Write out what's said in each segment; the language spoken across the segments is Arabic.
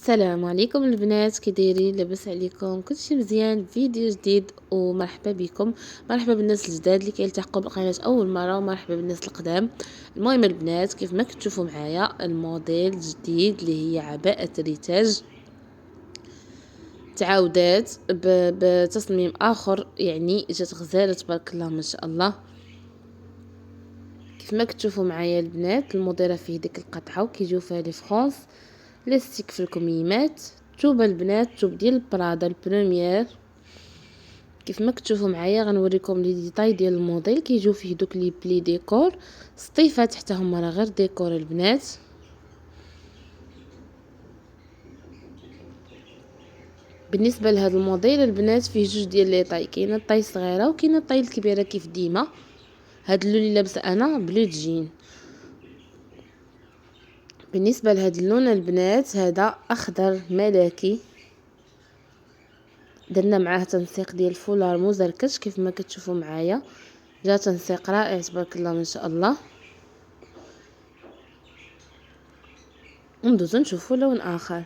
السلام عليكم البنات، كي دايرين؟ لاباس عليكم؟ كلشي مزيان؟ فيديو جديد ومرحبا بكم. مرحبا بالناس الجداد اللي كيلتحقوا بالقناه اول مره، ومرحبا بالناس القدام. المهم البنات، كيف ما كتشوفوا معايا الموديل الجديد اللي هي عباءه ريتاج تعاودات بتصميم اخر، يعني جات غزاله تبارك الله ما شاء الله. كيف ما كتشوفوا معايا البنات، الموديله فيه ديك القطعه وكيجيو فيها لي فرونس لاستيك في الكميمات. توب البنات، توب ديال برادا البريمير. كيف ما كتشوفوا معايا غنوريكم لي ديتاي ديال الموديل. كيجيو فيه دوك لي بلي ديكور سطيفات حتى هما راه غير ديكور البنات. بالنسبه لهذا الموديل البنات فيه جوج ديال لي طاي، كاينه الطاي الصغيره وكاينه الطاي الكبيره كيف ديما. هاد اللون اللي لابسه انا بلو جين. بالنسبه لهاد اللون البنات هذا اخضر ملكي، درنا معاه تنسيق ديال فولار مزركش كيف ما كتشوفوا معايا. جا تنسيق رائع تبارك الله ما شاء الله. ندوزو نشوفوا لون اخر.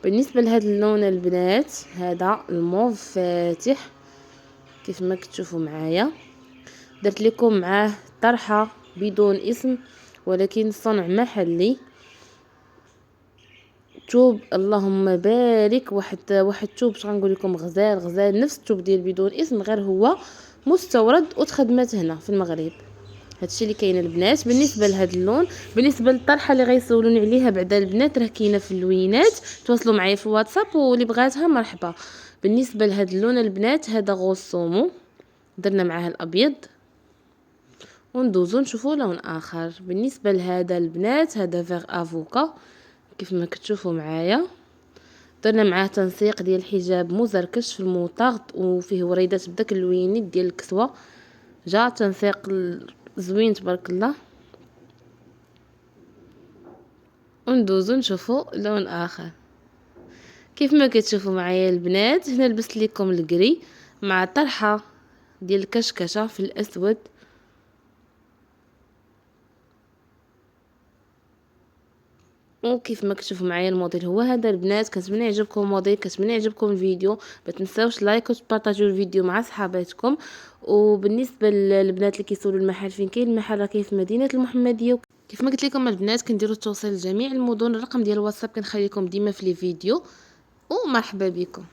بالنسبه لهذا اللون البنات هذا الموف فاتح كيف ما كتشوفوا معايا. درت لكم معاه طرحه بدون اسم ولكن صنع محلي. توب اللهم بارك، واحد توب باش غنقول لكم غزال نفس التوب ديال بدون اسم، غير هو مستورد وتخدمات هنا في المغرب. هادشي اللي كاين البنات بالنسبه لهذا اللون. بالنسبه للطرحه اللي غيسولوني عليها بعدا البنات راه كاينه في اللوينات، تواصلوا معايا في الواتساب واللي بغاتها مرحبا. بالنسبه لهذا اللون البنات هذا غوصومو، درنا معاه الابيض. وندوزو نشوفوا لون اخر. بالنسبه لهذا البنات هذا فيغ افوكا كيف ما كتشوفوا معايا. درنا معاه تنسيق ديال حجاب مزركش في الموطاغ وفيه وريدات بداك اللوينيت ديال الكسوه. جا تنسيق زوين تبارك الله. وندوزو نشوفوا لون اخر. كيف ما كتشوفوا معايا البنات هنا لبست لكم الكري مع طرحه ديال الكشكشه في الاسود. وكيف ما كتشوفوا معايا الموديل هو هذا البنات. كنتمنى يعجبكم الموديل، كنتمنى يعجبكم الفيديو. ما تنساوش لايك وتبارطاجيو الفيديو مع صحاباتكم. وبالنسبه للبنات اللي كيسولوا المحل فين كاين، المحل راه كاين في مدينه المحمديه. كيف ما قلت لكم البنات كنديروا التوصيل لجميع المدن. الرقم ديال الواتساب كنخلي لكم ديما في لي فيديو. ومرحبا بكم.